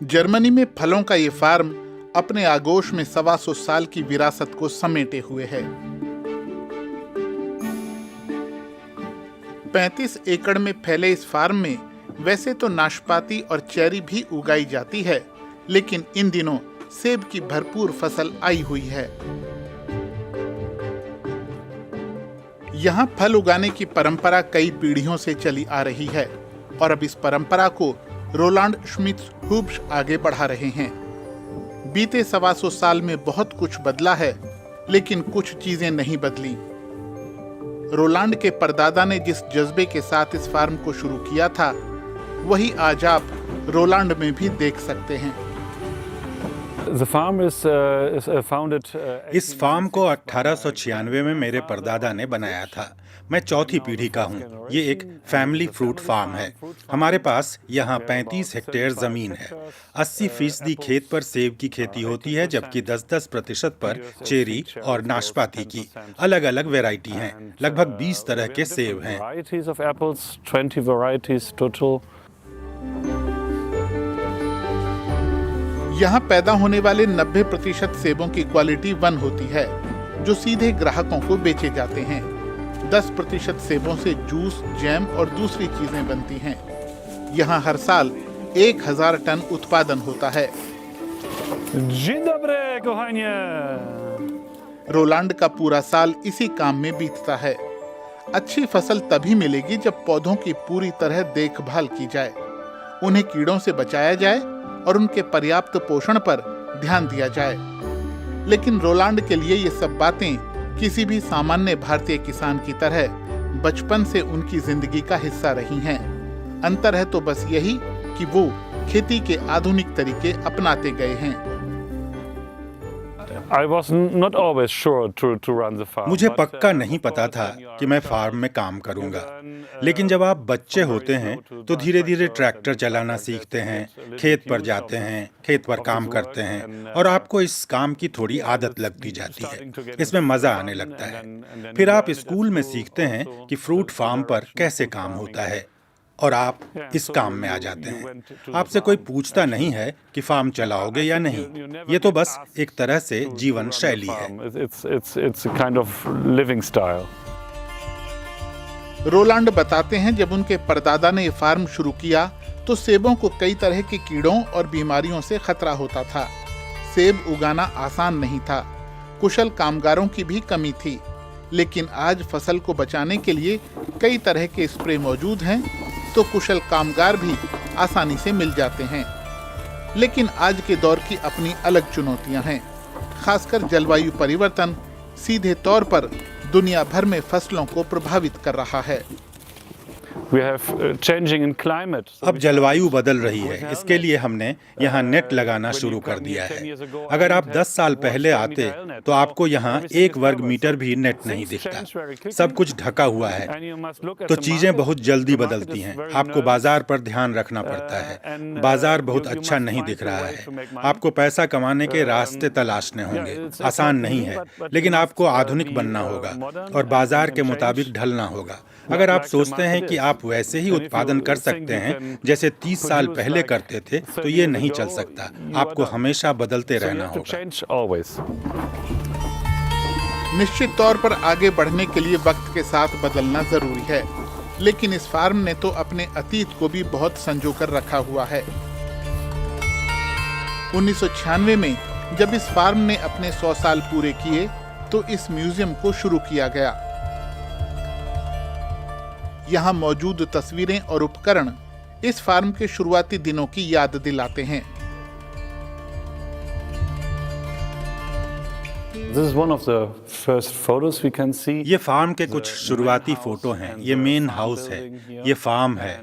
Germany में फलों का ये फार्म अपने आगोश में 125 साल की विरासत को समेटे हुए है। 35 एकड़ में फैले इस फार्म में वैसे तो नाशपाती और चेरी भी उगाई जाती है, लेकिन इन दिनों सेब की भरपूर फसल आई हुई है। यहाँ फल उगाने की परंपरा कई पीढ़ियों से चली आ रही है और अब इस परंपरा को रोलांड श्मित्स-हुब्स आगे बढ़ा रहे हैं। बीते 125 साल में बहुत कुछ बदला है, लेकिन कुछ चीजें नहीं बदली। रोलांड के परदादा ने जिस जज्बे के साथ इस फार्म को शुरू किया था, वही आज आप रोलांड में भी देख सकते हैं। इस फार्म को 1896 में मेरे परदादा ने बनाया था। मैं चौथी पीढ़ी का हूँ। ये एक फैमिली फ्रूट फार्म है। हमारे पास यहाँ 35 हेक्टेयर जमीन है। 80% खेत पर सेब की खेती होती है, जबकि 10% पर चेरी और नाशपाती की अलग अलग वैरायटी हैं। लगभग 20 तरह के सेब हैं। यहाँ पैदा होने वाले 90% सेबों की क्वालिटी 1 होती है, जो सीधे ग्राहकों को बेचे जाते हैं। 10% सेबों से जूस, जैम और दूसरी चीजें बनती हैं। यहाँ हर साल 1000 टन उत्पादन होता है। रोलांड का पूरा साल इसी काम में बीतता है। अच्छी फसल तभी मिलेगी जब पौधों की पूरी तरह देखभाल की जाए, उन्हें कीड़ों से बचाया जाए और उनके पर्याप्त पोषण पर ध्यान दिया जाए। लेकिन रोलांड के लिए ये सब बातें किसी भी सामान्य भारतीय किसान की तरह बचपन से उनकी जिंदगी का हिस्सा रही हैं। अंतर है तो बस यही कि वो खेती के आधुनिक तरीके अपनाते गए हैं। मुझे पक्का नहीं पता था कि मैं फार्म में काम करूंगा, लेकिन जब आप बच्चे होते हैं तो धीरे धीरे ट्रैक्टर चलाना सीखते हैं, खेत पर जाते हैं, खेत पर काम करते हैं और आपको इस काम की थोड़ी आदत लगती जाती है। इसमें मजा आने लगता है। फिर आप स्कूल में सीखते हैं कि फ्रूट फार्म पर कैसे काम होता है और आप इस काम में आ जाते हैं। आपसे कोई पूछता नहीं है कि फार्म चलाओगे या नहीं। ये तो बस एक तरह से जीवन शैली है। रोलांड बताते हैं, जब उनके परदादा ने ये फार्म शुरू किया तो सेबों को कई तरह के कीड़ों और बीमारियों से खतरा होता था। सेब उगाना आसान नहीं था, कुशल कामगारों की भी कमी थी। लेकिन आज फसल को बचाने के लिए कई तरह के स्प्रे मौजूद हैं, तो कुशल कामगार भी आसानी से मिल जाते हैं। लेकिन आज के दौर की अपनी अलग चुनौतियां हैं। खासकर जलवायु परिवर्तन सीधे तौर पर दुनिया भर में फसलों को प्रभावित कर रहा है। अब जलवायु बदल रही है, इसके लिए हमने यहाँ नेट लगाना शुरू कर दिया है। अगर आप 10 साल पहले आते तो आपको यहाँ 1 वर्ग मीटर भी नेट नहीं दिखता। सब कुछ ढका हुआ है, तो चीजें बहुत जल्दी बदलती हैं। आपको बाजार पर ध्यान रखना पड़ता है। बाजार बहुत अच्छा नहीं दिख रहा है। आपको पैसा कमाने के रास्ते तलाशने होंगे। आसान नहीं है, लेकिन आपको आधुनिक बनना होगा और बाजार के मुताबिक ढलना होगा। अगर आप सोचते हैं कि आप वैसे ही उत्पादन कर सकते हैं जैसे 30 साल पहले करते थे, तो ये नहीं चल सकता। आपको हमेशा बदलते रहना होगा। निश्चित तौर पर आगे बढ़ने के लिए वक्त के साथ बदलना जरूरी है, लेकिन इस फार्म ने तो अपने अतीत को भी बहुत संजो कर रखा हुआ है। 1996 में जब इस फार्म ने अपने 100 साल पूरे किए तो इस म्यूजियम को शुरू किया गया। यहाँ मौजूद तस्वीरें और उपकरण इस फार्म के शुरुआती दिनों की याद दिलाते हैं। ये फार्म के कुछ शुरुआती फोटो हैं। ये मेन हाउस है, ये फार्म है।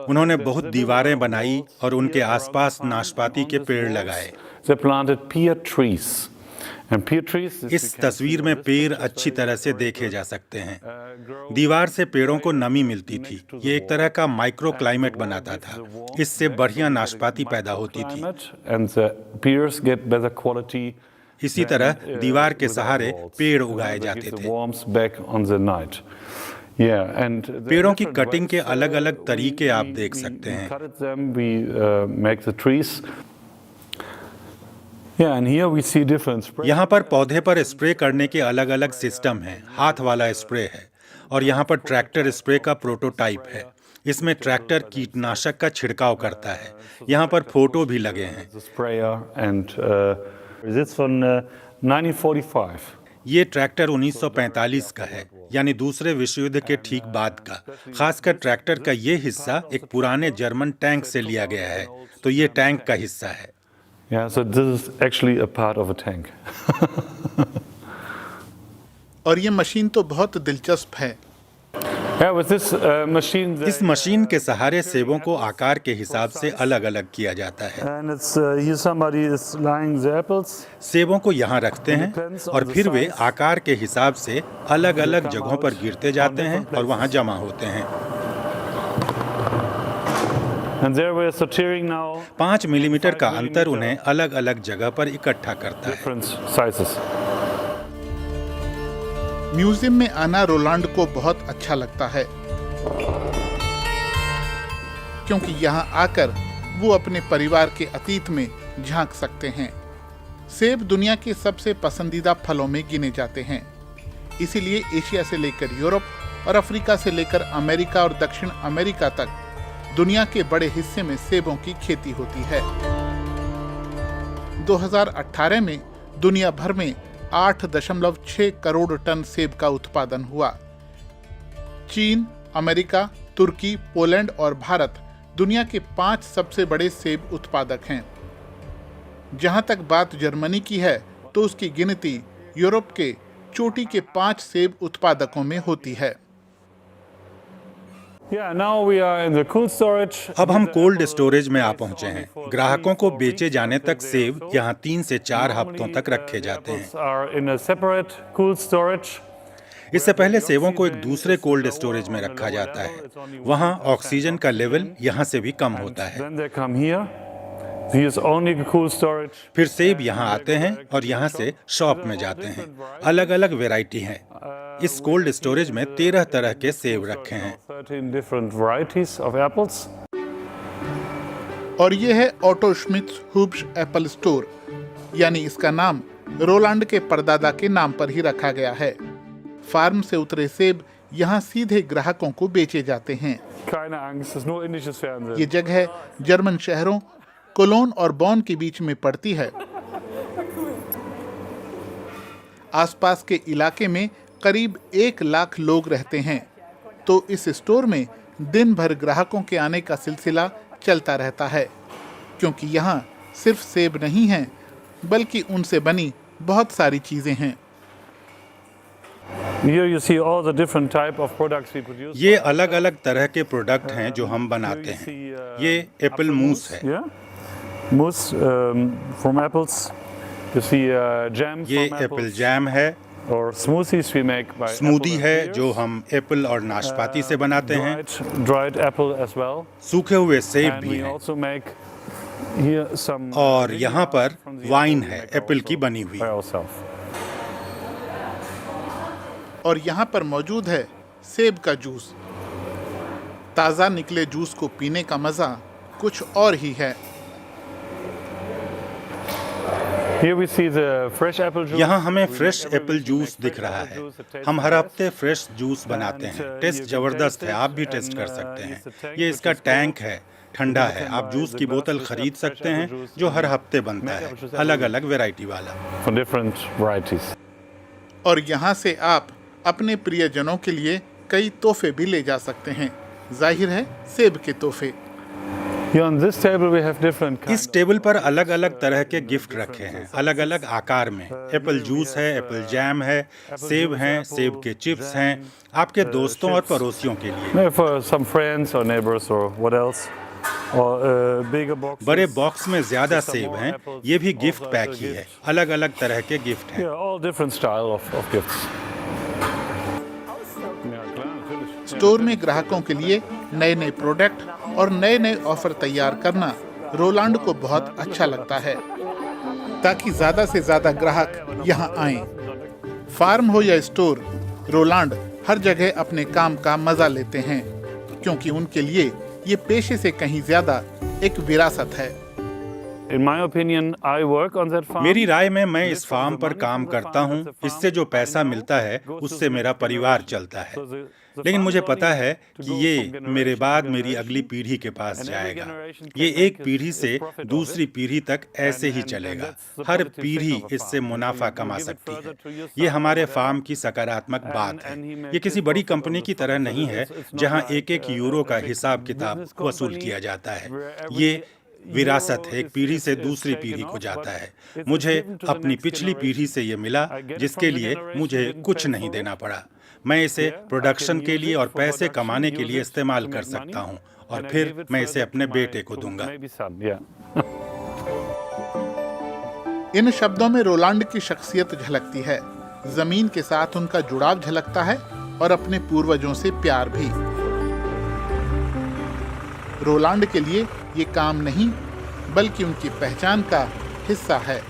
उन्होंने बहुत दीवारें बनाई और उनके आसपास नाशपाती के पेड़ लगाए। इस तस्वीर में पेड़ अच्छी तरह से देखे जा सकते हैं। दीवार से पेड़ों को नमी मिलती थी। ये एक तरह का माइक्रो क्लाइमेट बनाता था। इससे बढ़िया नाशपाती पैदा होती थी। इसी तरह दीवार के सहारे पेड़ उगाए जाते थे। पेड़ों की कटिंग के अलग अलग तरीके आप देख सकते हैं। Yeah, and here we see different spray. यहाँ पर पौधे पर स्प्रे करने के अलग अलग सिस्टम हैं। हाथ वाला स्प्रे है और यहाँ पर ट्रैक्टर स्प्रे का प्रोटोटाइप है। इसमें ट्रैक्टर कीटनाशक का छिड़काव करता है। यहाँ पर फोटो भी लगे हैं। The sprayer and this from 1945. ये ट्रैक्टर 1945 का है, यानी दूसरे विश्व युद्ध के ठीक बाद का। खासकर ट्रैक्टर का ये हिस्सा एक पुराने जर्मन टैंक से लिया गया है, तो ये टैंक का हिस्सा है। Yeah, so this is actually a part of a tank. और ये मशीन तो बहुत दिलचस्प है। Yeah, with this machine. इस मशीन के सहारे सेबों को आकार के हिसाब से अलग अलग किया जाता है। And it's here somebody is lying the apples. सेबों को यहाँ रखते हैं और फिर वे आकार के हिसाब से अलग अलग जगहों पर गिरते जाते हैं और वहाँ जमा होते हैं। And there we are sorting now. 5 millimetre का अंतर उन्हें अलग अलग जगह पर इकट्ठा करता है। Different sizes. म्यूजियम में आना रोलांड को बहुत अच्छा लगता है, क्योंकि यहाँ आकर वो अपने परिवार के अतीत में झांक सकते हैं। सेब दुनिया के सबसे पसंदीदा फलों में गिने जाते हैं, इसीलिए एशिया से लेकर यूरोप और अफ्रीका से लेकर अमेरिका और दक्षिण अमेरिका तक दुनिया के बड़े हिस्से में सेबों की खेती होती है। 2018 में दुनिया भर में 8.6 करोड़ टन सेब का उत्पादन हुआ। चीन, अमेरिका, तुर्की, पोलैंड और भारत दुनिया के 5 सबसे बड़े सेब उत्पादक हैं। जहां तक बात जर्मनी की है, तो उसकी गिनती यूरोप के चोटी के 5 सेब उत्पादकों में होती है। Yeah, now we are in the cold storage. अब हम कोल्ड स्टोरेज में आ पहुंचे हैं। ग्राहकों को बेचे जाने तक सेब यहाँ 3 से 4 हफ्तों तक रखे जाते हैं। Are in a separate cold storage. इससे पहले सेबों को एक दूसरे कोल्ड स्टोरेज में रखा जाता है। वहाँ ऑक्सीजन का लेवल यहाँ से भी कम होता है। Then they come here. Here is only the cold storage. फिर सेब यहाँ आते हैं और यहाँ से शॉप में जाते हैं। अलग अलग वैरायटी हैं। इस कोल्ड स्टोरेज में 13 तरह के सेब रखे हैं। 13 different varieties of apples. और ये है ऑटो श्मिट्स हुब्स एप्पल स्टोर, यानी इसका नाम रोलांड के परदादा के नाम पर ही रखा गया है। फार्म से उतरे सेब यहाँ सीधे ग्राहकों को बेचे जाते हैं। Keine Angst, es ist nur indisches Fernsehen. ये जगह जर्मन शहरों कोलोन और बॉन के बीच में पड़ती है। आसपास के इलाके में करीब 1 लाख लोग रहते हैं, तो इस स्टोर में दिन भर ग्राहकों के आने का सिलसिला चलता रहता है, क्योंकि यहाँ सिर्फ सेब नहीं हैं, बल्कि उनसे बनी बहुत सारी चीजें हैं। Here you see all the different type of products we produce. ये अलग अलग तरह के प्रोडक्ट हैं जो हम बनाते हैं। ये एप्पल मूस है। Yeah. Mousse from apples. You see jam ये from एप्पल apples. जैम है। Or smoothies we make by smoothie apple है and pears. जो हम एप्पल और नाशपाती से बनाते हैं। Dried apple as well. सूखे हुए सेब And भी we हैं। also make here some और यहाँ पर from the wine apple we है make एप्पल की also बनी हुई। by ourselves. और यहाँ पर मौजूद है सेब का जूस। ताज़ा निकले जूस को पीने का मज़ा कुछ और ही है। Here we see the fresh apple juice. यहाँ हमें We fresh make Apple every juice week दिख fresh रहा apple है। juice. It tastes हम हर nice. हफ्ते फ्रेश जूस बनाते हैं। And, टेस्ट you can जबरदस्त taste है, it आप भी and, टेस्ट कर सकते it's a हैं। tank ये which इसका is टैंक cold. है, ठंडा You है। can आप buy जूस the की glass बोतल with खरीद fresh सकते apple हैं, juice. जो हर You हफ्ते बनता make है, apple juice अलग every अलग वैरायटी वाला। For different varieties. और यहाँ से आप अपने प्रियजनों के लिए कई तोहफे भी ले जा सकते हैं। जाहिर है सेब के तोहफे। Here on this table we have different इस टेबल पर अलग अलग तरह के गिफ्ट रखे हैं, अलग अलग आकार में। एप्पल जूस है, एप्पल जैम है, सेब हैं, सेब के चिप्स हैं, आपके दोस्तों और पड़ोसियों के लिए। for some friends or neighbors or what else. Or bigger boxes. बड़े बॉक्स में ज्यादा Some सेब more हैं, apples, ये भी all gift types pack of ही है। gifts. अलग अलग तरह के गिफ्ट हैं। Yeah, all different style of gifts. Ja, klar, natürlich. Store में ग्राहकों के लिए नए नए प्रोडक्ट और नए नए ऑफर तैयार करना रोलांड को बहुत अच्छा लगता है, ताकि ज्यादा से ज्यादा ग्राहक यहाँ आएं। फार्म हो या स्टोर, रोलांड हर जगह अपने काम का मजा लेते हैं, क्योंकि उनके लिए ये पेशे से कहीं ज्यादा एक विरासत है। In my opinion, I work on that farm. मेरी राय में मैं इस फार्म पर काम करता हूँ। इससे जो पैसा मिलता है उससे मेरा परिवार चलता है। लेकिन मुझे पता है कि ये मेरे बाद मेरी अगली पीढ़ी के पास जाएगा। ये एक पीढ़ी से दूसरी पीढ़ी तक ऐसे ही चलेगा। हर पीढ़ी इससे मुनाफा कमा सकती है। ये हमारे फार्म की सकारात्मक बात है। ये किसी बड़ी कंपनी की तरह नहीं है जहां एक एक यूरो का हिसाब किताब वसूल किया जाता है। ये विरासत है, एक पीढ़ी से दूसरी पीढ़ी को जाता है। मुझे अपनी पिछली पीढ़ी से ये मिला जिसके लिए मुझे कुछ नहीं देना पड़ा। मैं इसे प्रोडक्शन के लिए और पैसे कमाने के लिए इस्तेमाल कर सकता हूँ और फिर मैं इसे अपने बेटे को दूंगा। इन शब्दों में रोलांड की शख्सियत झलकती है। जमीन के साथ उनका जुड़ाव झलकता है और अपने पूर्वजों से प्यार भी। रोलांड के लिए ये काम नहीं बल्कि उनकी पहचान का हिस्सा है।